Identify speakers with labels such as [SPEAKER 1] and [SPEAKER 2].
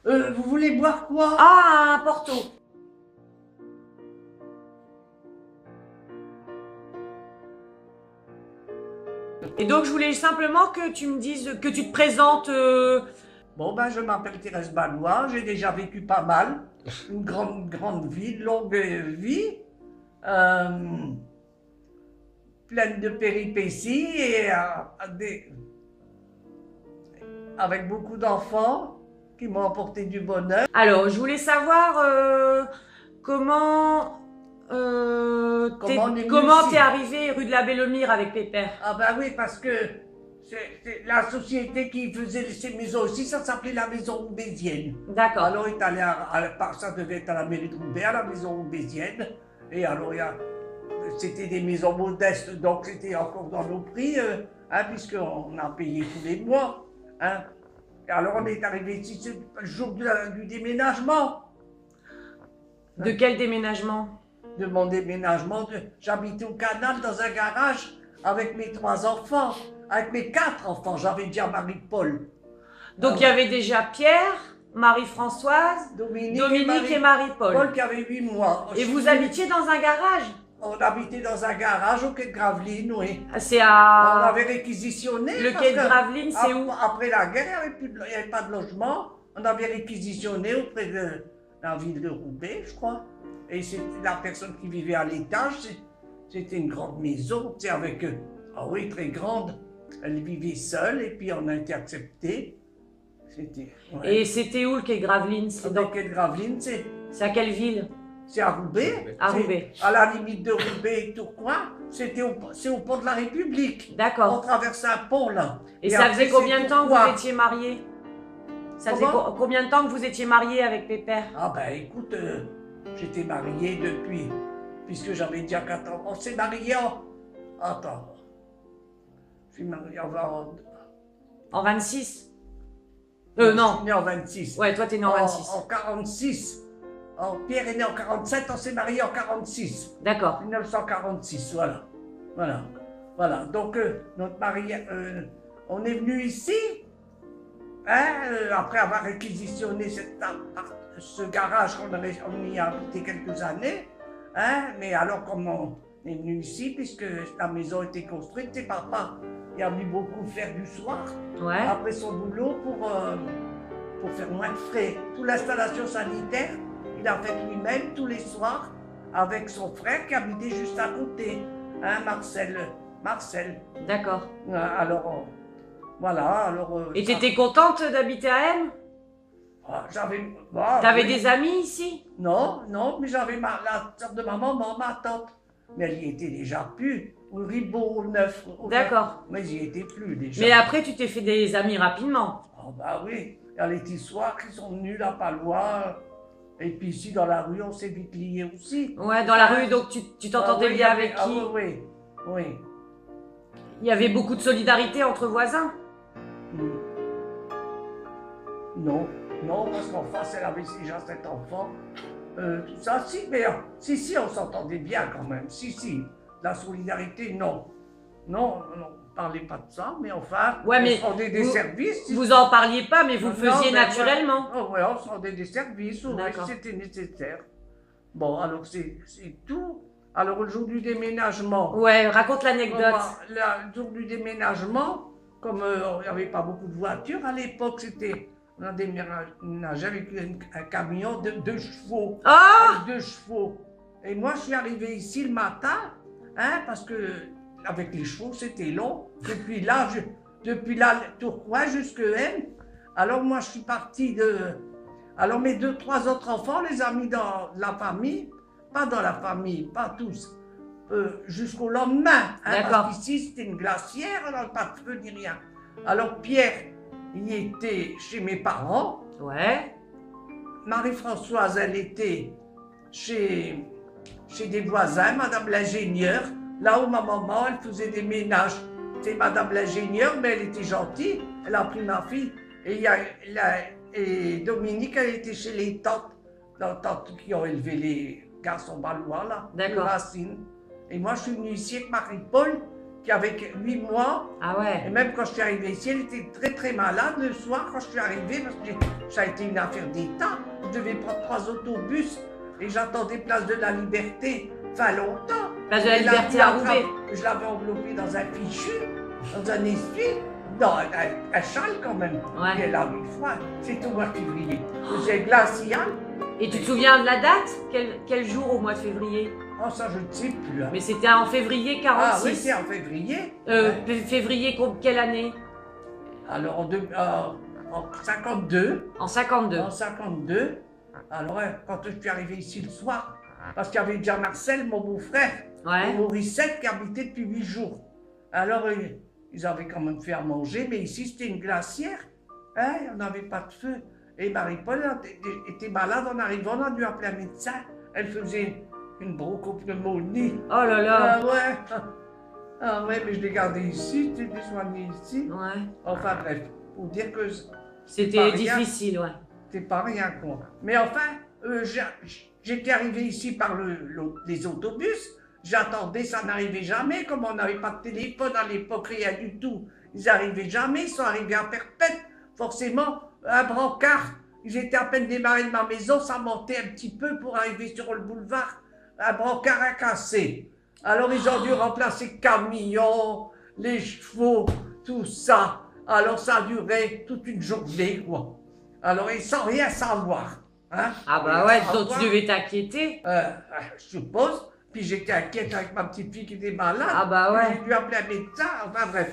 [SPEAKER 1] Vous voulez boire quoi?
[SPEAKER 2] Ah, un Porto. Et donc, je voulais simplement que tu me dises, que tu te présentes.
[SPEAKER 1] Bon, ben, je m'appelle Thérèse Ballois, j'ai déjà vécu pas mal. Une grande vie, une longue vie, euh, pleine de péripéties et avec beaucoup d'enfants qui m'ont apporté du bonheur.
[SPEAKER 2] Alors, je voulais savoir comment
[SPEAKER 1] Comment on est venu
[SPEAKER 2] comment
[SPEAKER 1] ici?
[SPEAKER 2] t'es arrivé rue de la Bellomire avec Pépère.
[SPEAKER 1] Ah ben oui, parce que c'est la société qui faisait ces maisons aussi, ça s'appelait la maison roubaisienne.
[SPEAKER 2] D'accord.
[SPEAKER 1] Alors, il est allé ça devait être à la mairie de Roubaix, à la maison roubaisienne. Et alors, c'était des maisons modestes, donc c'était encore dans nos prix, hein, puisqu'on a payé tous les mois. Hein. Et alors, on est arrivé ici, c'est le jour du déménagement.
[SPEAKER 2] De quel déménagement?
[SPEAKER 1] De mon déménagement, j'habitais au Canal dans un garage avec mes 3 enfants, avec mes 4 enfants. J'avais déjà Marie-Paul.
[SPEAKER 2] Donc, il y avait déjà Pierre, Marie-Françoise, Dominique et Marie-Paul.
[SPEAKER 1] Paul qui avait 8 mois.
[SPEAKER 2] Et vous habitiez dans un garage?
[SPEAKER 1] On habitait dans un garage au quai de Gravelines, oui.
[SPEAKER 2] C'est
[SPEAKER 1] On
[SPEAKER 2] à...
[SPEAKER 1] avait réquisitionné.
[SPEAKER 2] Le
[SPEAKER 1] parce
[SPEAKER 2] quai de
[SPEAKER 1] que
[SPEAKER 2] Gravelines, c'est où?
[SPEAKER 1] Après la guerre, il n'y avait pas de logement. On avait réquisitionné auprès de la ville de Roubaix, je crois. Et c'était la personne qui vivait à l'étage. C'était une grande maison, tu sais, avec... Ah oui, très grande. Elle vivait seule et puis on a été accepté. C'était... Ouais.
[SPEAKER 2] Et c'était où le quai de Gravelines?
[SPEAKER 1] Dans le quai de Gravelines,
[SPEAKER 2] C'est à quelle ville?
[SPEAKER 1] c'est à Roubaix.
[SPEAKER 2] À Roubaix.
[SPEAKER 1] À la limite de Roubaix et Tourcoing, c'est au pont de la République.
[SPEAKER 2] D'accord.
[SPEAKER 1] On traversait un pont là.
[SPEAKER 2] Et ça faisait combien de temps que
[SPEAKER 1] Tourcoing.
[SPEAKER 2] vous étiez mariés? Ça faisait
[SPEAKER 1] Comment?
[SPEAKER 2] combien de temps que vous étiez mariés avec Pépère?
[SPEAKER 1] Ah ben écoute, j'étais marié depuis, puisque j'avais déjà 4 ans. On s'est marié en... Attends. Je suis marié
[SPEAKER 2] En 26?
[SPEAKER 1] Je
[SPEAKER 2] Non.
[SPEAKER 1] suis né en 26.
[SPEAKER 2] Ouais, toi t'es né en 26.
[SPEAKER 1] En 46. Pierre est né en 47, on s'est marié en 46.
[SPEAKER 2] D'accord.
[SPEAKER 1] 1946, voilà. Voilà. Voilà. Donc, notre mariage, on est venu ici, hein, après avoir réquisitionné ce garage on y a habité quelques années, hein, mais alors comme on est venu ici, puisque la maison était construite, c'est papa, il a venu beaucoup faire du soir,
[SPEAKER 2] Ouais.
[SPEAKER 1] après son boulot, pour faire moins de frais. Toute l'installation sanitaire, il a fait lui-même tous les soirs avec son frère qui habitait juste à côté, hein, Marcel.
[SPEAKER 2] D'accord.
[SPEAKER 1] Alors, voilà, alors...
[SPEAKER 2] Et t'étais contente d'habiter à M?
[SPEAKER 1] J'avais...
[SPEAKER 2] T'avais des amis ici?
[SPEAKER 1] Non, mais j'avais la sœur de ma maman, ma tante. Mais elle y était déjà plus, au Ribot, au Neuf.
[SPEAKER 2] D'accord.
[SPEAKER 1] Mais j'y étais plus déjà.
[SPEAKER 2] Mais après, tu t'es fait des amis rapidement.
[SPEAKER 1] Oh bah oui, il y a les petits soirs qui sont venus là, pas loin. Et puis ici, dans la rue, on s'est vite liés aussi.
[SPEAKER 2] Ouais, dans la rue, donc tu t'entendais
[SPEAKER 1] oui,
[SPEAKER 2] bien avec qui?
[SPEAKER 1] Oui.
[SPEAKER 2] Il y avait beaucoup de solidarité entre voisins?
[SPEAKER 1] Non, parce qu'en face, elle avait déjà 7 enfants. Tout ça, si, mais si, on s'entendait bien quand même. Si, la solidarité, non. Non, on parlait pas de ça, mais enfin,
[SPEAKER 2] Ouais, mais
[SPEAKER 1] on se rendait des services.
[SPEAKER 2] Vous en parliez pas, mais vous le
[SPEAKER 1] Non,
[SPEAKER 2] faisiez
[SPEAKER 1] mais
[SPEAKER 2] naturellement.
[SPEAKER 1] ouais, on se rendait des services, oui,
[SPEAKER 2] D'accord.
[SPEAKER 1] c'était nécessaire. Bon, alors c'est tout. Alors le jour du déménagement.
[SPEAKER 2] Ouais, raconte l'anecdote.
[SPEAKER 1] Le jour du déménagement, comme il n'y avait pas beaucoup de voitures à l'époque, on a déménagé avec un camion de 2 chevaux.
[SPEAKER 2] Ah!
[SPEAKER 1] Avec 2 chevaux. Et moi, je suis arrivé ici le matin, hein, parce que avec les chevaux, c'était long. Depuis là, Tourcoing jusque M. Alors moi, je suis parti Alors mes 2, 3 autres enfants, les amis dans la famille, pas dans la famille, pas tous, jusqu'au lendemain. Hein, parce qu'ici, c'était une glacière, alors pas de feu ni rien. Alors Pierre, il était chez mes parents.
[SPEAKER 2] Ouais.
[SPEAKER 1] Marie-Françoise, elle était chez des voisins, Madame l'ingénieure, là où ma maman, elle faisait des ménages. C'est Madame l'ingénieure, mais elle était gentille, elle a pris ma fille. Et Dominique, elle était chez les tantes qui ont élevé les garçons balois, là, les Racines. Et moi, je suis venue ici avec Marie-Paul, qui avait 8 mois.
[SPEAKER 2] Ah ouais.
[SPEAKER 1] Et même quand je suis arrivé ici, elle était très très malade le soir quand je suis arrivé, parce que ça a été une affaire d'État. Je devais prendre 3 autobus et j'attendais Place de la Liberté, enfin longtemps.
[SPEAKER 2] Place de la Liberté à Roubaix.
[SPEAKER 1] Je l'avais enveloppé dans un fichu, dans un essuie, dans un châle quand même.
[SPEAKER 2] Ouais.
[SPEAKER 1] Et elle a eu froid. C'est au mois de février. C'est glacial.
[SPEAKER 2] Et tu te souviens de la date? Quel jour au mois de février?
[SPEAKER 1] Oh, ça, je ne sais plus. Hein.
[SPEAKER 2] Mais c'était en février 46.
[SPEAKER 1] Ah oui, c'est en février.
[SPEAKER 2] Février, quelle année?
[SPEAKER 1] Alors, en 52.
[SPEAKER 2] En 52.
[SPEAKER 1] En 52. Alors, quand je suis arrivé ici le soir, parce qu'il y avait déjà Marcel, mon beau-frère,
[SPEAKER 2] Ouais.
[SPEAKER 1] et Mauricette qui habitait depuis 8 jours. Alors, ils avaient quand même fait à manger, mais ici, c'était une glacière. Hein, on n'avait pas de feu. Et Marie-Paul était malade en arrivant, on a dû appeler un médecin. Elle faisait une bronchopneumonie.
[SPEAKER 2] Oh là là.
[SPEAKER 1] Ah ouais. Ah ouais, mais je l'ai gardé ici, tu l'ai soigné ici.
[SPEAKER 2] Ouais.
[SPEAKER 1] Enfin bref, pour dire que
[SPEAKER 2] C'était difficile, ouais.
[SPEAKER 1] c'est pas rien quoi. Mais enfin, j'étais arrivé ici par les autobus. J'attendais, ça n'arrivait jamais. Comme on n'avait pas de téléphone à l'époque, rien du tout. Ils n'arrivaient jamais, ils sont arrivés à Perpète. Forcément, un brancard. Ils étaient à peine démarrés de ma maison, ça montait un petit peu pour arriver sur le boulevard. Un brancard a cassé. Alors ils ont dû remplacer le camion, les chevaux, tout ça. Alors ça a duré toute une journée, quoi. Alors ils sans rien savoir. Hein?
[SPEAKER 2] Ah bah ouais, donc tu devais t'inquiéter.
[SPEAKER 1] Je suppose. Puis j'étais inquiète avec ma petite fille qui était malade.
[SPEAKER 2] Ah bah ouais.
[SPEAKER 1] J'ai dû appeler un médecin. Enfin bref.